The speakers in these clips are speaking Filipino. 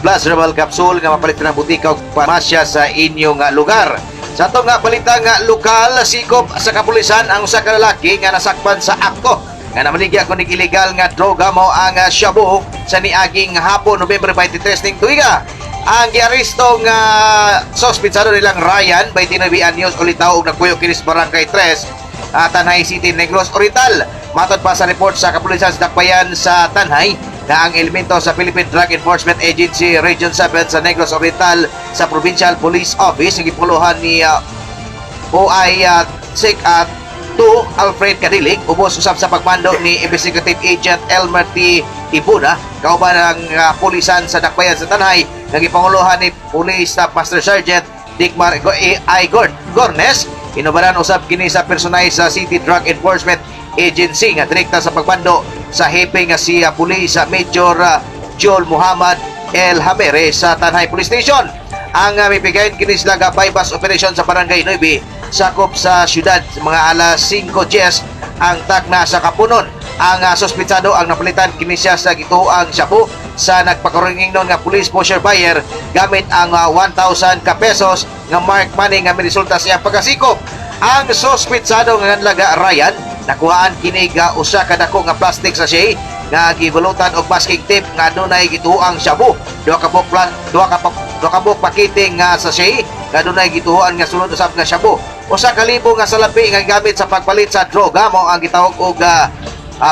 plus herbal capsule nga mapalitan ng butika ug pamasya sa inyong lugar. Sa itong balitang lokal, sikop sa kapulisan ang usa ka lalaki nga nasakpan sa akto nga namaligya kunig illegal nga droga mo ang shabu sa niaging hapon November 23 ning tuiga. Ang giaresto nga sospitsado nilang Ryan, 29 anyos, ulitaw og nagpuyo kini sa Barangay 3, Tanay City, Negros Oriental. Matod pa sa report sa kapulisan sa Dakbayan sa Tanay na ang elemento sa Philippine Drug Enforcement Agency Region 7 sa Negros Oriental sa Provincial Police Office ang gipuluhan ni OI SEC 2 Alfred Cadilig, ubos usab sa pagmando ni Investigative Agent Elmer T. Ibuna, kauban ang pulisan sa Dakbayan sa Tanay nga gipanguluhan ni Police Staff Master Sergeant Dickmar I. Gornes. Inubaran usab kini sa personay sa City Drug Enforcement Agency nga direkta sa pagbando sa hepe nga si Police Major Joel Muhammad El Hamere sa Tanay Police Station. Ang mipigayon kini sila nga bypass operation sa Barangay 9 sakop sa syudad mga alas 5:10 ang takna sa Kapunon. Ang sospitsado ang napalitan kini siya sa gituang shabu sa nagpakaringing nun nga police pusher buyer gamit ang 1,000 ka pesos nga mark money nga miresulta siya pagkasikop. Ang sospitsado nga laga Ryan nakuhaan kini usa ka dako nga plastic sachet nga gibulutan og masking tape nga adunay gituang shabu. Duha ka buok pakiting nga sachet nga adunay gituoan nga sulod usab nga shabu. Usa ka libo nga salapi nga gamit sa pagpalit sa droga mo ang gitawag og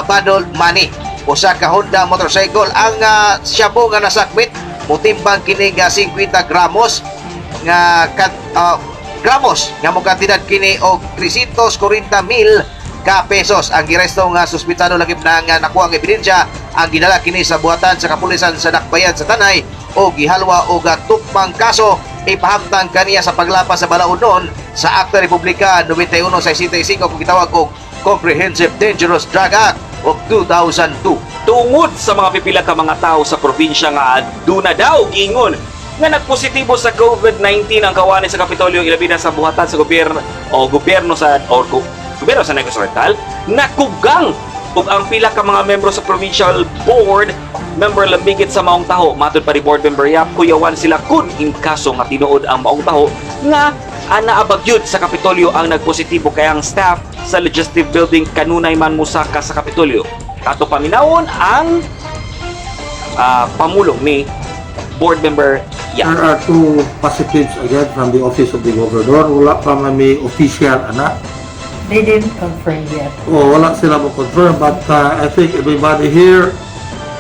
bundled money. Usa ka Honda motorcycle ang shabu nga nasakmit mutimbang kini nga 50 gramos nga gramos nga mo kantidad kini og 340,000 ka pesos. Ang giresto nga suspitado lagip na nga nakuha ang ebidensya ang ginala kini sa buhatan sa kapulisan sa Dakbayan sa Tanay o gihalwa og tupang kaso ipahamtang kaniya sa paglapas sa balaod noon sa Akta Republika 91-65 kung gitawag og Comprehensive Dangerous Drug Act of 2002. Tungod sa mga pipila ka mga tao sa probinsya nga aduna daw giingon nga nagpositibo sa COVID-19 ang kawani sa Kapitolyo ilabi na sa buhatan sa gobyerno sa Negros Oriental, nakugang ug ang pila ka mga membro sa provincial board member lambigit sa maong taho. Matod pa ni board member Yap, kuyawan sila kun in kaso nga tinuod ang maong taho nga naabagyod sa Kapitolyo ang nagpositibo kay ang staff sa Legislative Building kanunay man musaka sa Kapitolyo. Ato paminawon ang pamulong ni board member Yap. There are two positives again from the office of the governor. Wala pa may official They didn't confirm yet. wala sila mo confirm, but I think everybody here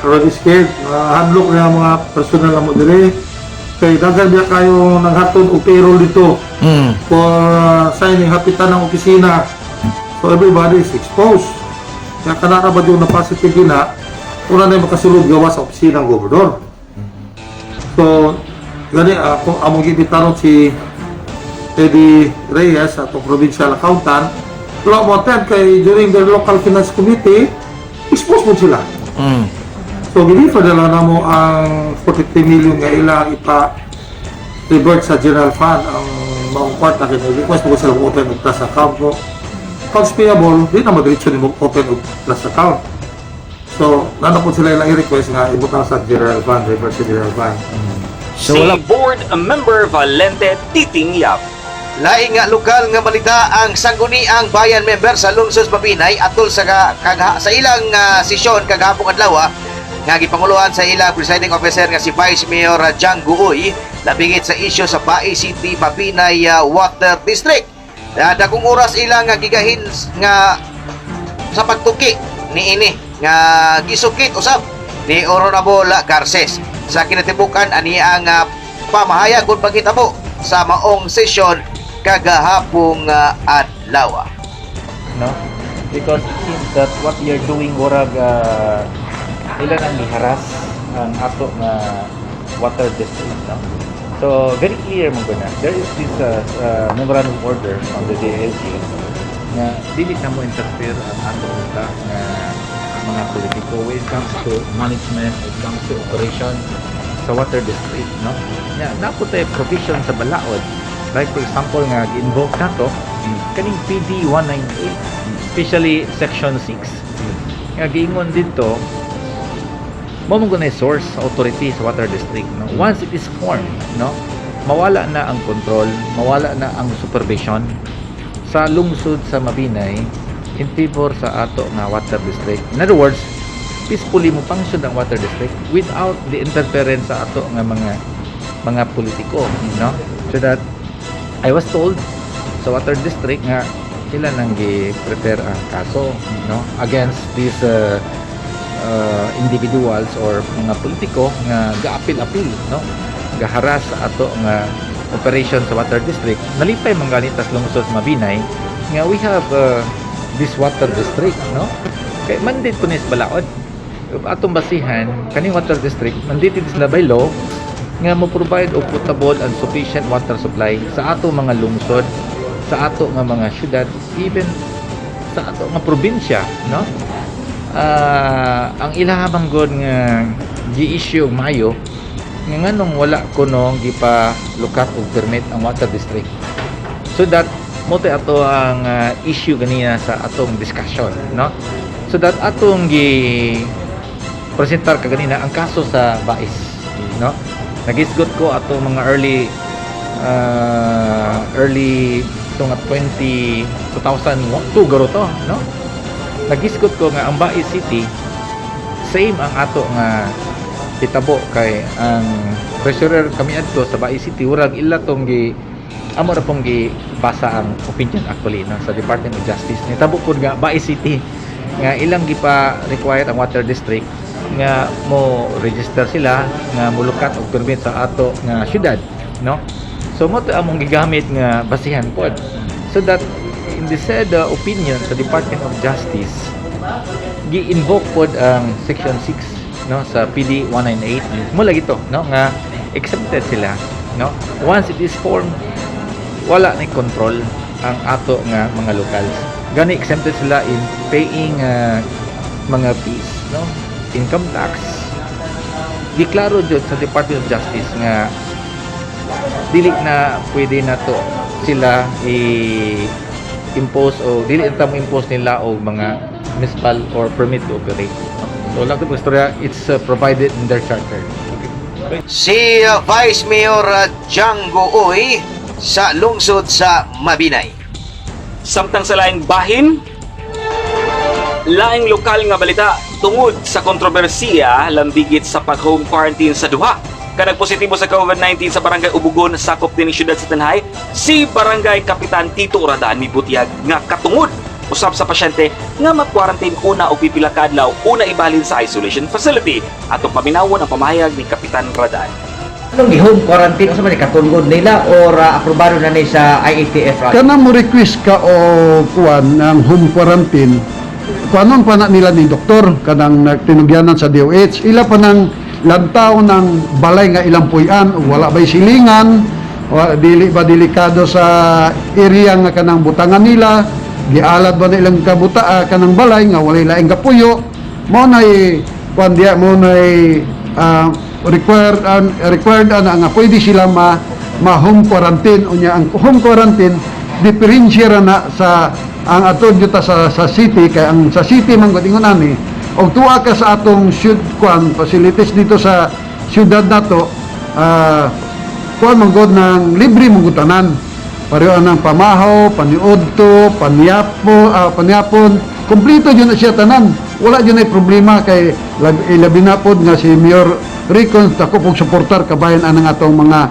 already scared. Handlock na mga personal na mo dire. Kay dagan biya kayo naghatod og payroll dito for signing hapitan ng opisina. So everybody is exposed. Kaya kanaka ba yung na positive na una na yung makasulog gawa sa opisina ng gobernador. So gani ako among gibitaron si Eddie Reyes atong provincial accountant. Wala mo attend kay during the local finance committee, expose mo sila. So, gilifa na lang na mo ang 43 million nga ilang ipa-revert sa general fund ang maong kwarta. Kaya request mo sila open og trust account mo. Accounts payable, di na madiretso ni mo open og trust account. So, nana po sila ilang i-request nga ibutang sa general fund, revert sa general fund. Si board member Valente Titing Yap. Laing nga lokal nga balita ang sangguniang bayan member sa lungsod Mabinay atol sa ilang sesyon kagahapon adlaw nga gipanguluhan sa ilang presiding officer nga si Vice Mayor Jang Guoy labingit sa isyu sa Bai City Mabinay Water District. Dagong oras ilang nga gigahin nga sa pagtuki niini nga gisukit usab ni Honorable Garces. Sa kinatibukan ani ang pamahayag kung pagkitabo sa maong sesyon kagahapong adlaw. No? Because it seems that what you're doing warag ilan ang niharas ang ato nga water district, no? So very clear mo guna. There is this memorandum order from the DLG na dili na mo interfere ang ato nga mga politiko when it comes to management, when it comes to operation sa water district, no? Napo tayo provision sa balaod. Like for example nga gi-invoke nato kaning PD 198, especially section 6. Nga giingon dito mo na source sa authority sa water district, no? Once it is formed, no, mawala na ang control, mawala na ang supervision sa lungsod sa Mabinay in favor sa ato nga water district. In other words, peacefully mo function ang water district without the interference sa ato nga mga politiko, no? So that I was told sa water district nga sila nang gi-prepare ang kaso, no, against these individuals or mga politiko nga ga-apil-apil, no, gaharas sa ato nga operation sa water district. Nalipay man ganitas lungsod sa Mabinay nga we have this water district, no, kay mandate ko nis balaod atong basihan kaning water district, mandated sila by law nga mo provide og potable and sufficient water supply sa ato mga lungsod, sa ato nga mga syudad, even sa ato nga probinsya, no. Ang ilahabang god nga gi-issue Mayo nga nganong wala kuno gipa lukat og permit ang water district, so that mo ato ang issue ganina sa atong discussion, no, so that atong gi presentar kaganina ang kaso sa Bais, no. Nagisgot ko ato mga early ito nga 2002 garo to, no. Nagisgot ko nga ang Bais City same ang ato nga hitabo kay ang treasurer kami adto sa Bais City urag illa tong gi amo ra pong gi basa ang opinion actually, no, sa Department of Justice. Nitabo ko nga Bais City nga ilang gipa require ang water district nga mo register sila nga mulukat og permit sa ato nga syudad, no. So mo to among gigamit nga basihan pod, so that in the said opinion sa Department of Justice gi-invoke pod ang section 6, no, sa PD 198 mo lagi to, no, nga exempted sila, no. Once it is formed, wala ni control ang ato nga mga locals, gani exempted sila in paying mga fees, no, income tax. Giklaro jud sa Department of Justice nga dili na pwede na to sila i-impose o dili na mo impose nila o mga municipal or permit to operate. So lang ko istorya, it's provided in their charter. Si Vice Mayor Django Uy sa lungsod sa Mabinay. Samtang sa laing bahin, laing lokal nga balita tungod sa kontrobersiya lambigit sa pag-home quarantine sa duha ka nagpositibo sa COVID-19 sa Barangay Ubugon, sakop din ng siyudad sa Tanhay, si Barangay Kapitan Tito Radan mibutiyag nga katungod usab sa pasyente nga mag-quarantine una o pipila ka adlaw una ibalhin sa isolation facility atong paminawon ang pamahayag ni Kapitan Radan. Anong i-home quarantine o sa man katungod nila or aprobado na ni sa IATF? Kana mo request ka o kuan ng home quarantine, kuanon pa na nila ni doktor kanang nagtinugyanan sa DOH, ila pa ng lantaw ng balay nga ilang puyan, wala ba'y silingan, dili ba delikado sa area nga kanang butangan nila, gialat ba na ilang kabuta kanang balay nga walay laing kapuyo, mo nay kuan dia mo nay required nga pwede sila ma home quarantine. Unya ang home quarantine diferensya na sa ang ato dito sa city, kay ang sa city man gud ingon ani og tuwa ka sa atong facilities dito sa syudad nato, kuan man gud ng libre mong gutanan, pareho ang pamahaw, paniudto, panyapon, kompleto yun na siya tanan, wala yun ay problema. Kay ilabi na pod nga si Mayor Ricon tako pong suportar kabayan anang atong mga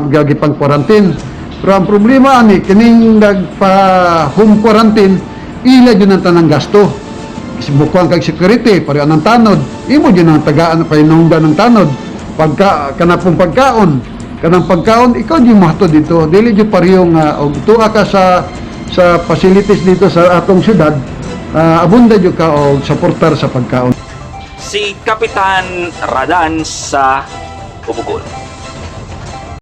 gagipang quarantine. Pero ang problema ani kining nagpa home quarantine, ila yun ang tanang gasto. Bukuan kag security, pareho ang tanod, imo yun ang tagaan pa inungdan ng tanod, kanang pagkaon ikaw di mahto dito, dili jud pareho nga og tuwa ka sa facilities dito sa atong syudad, abunda jud ka og suportar sa pagkaon. Si Kapitan Radan sa Ubugon.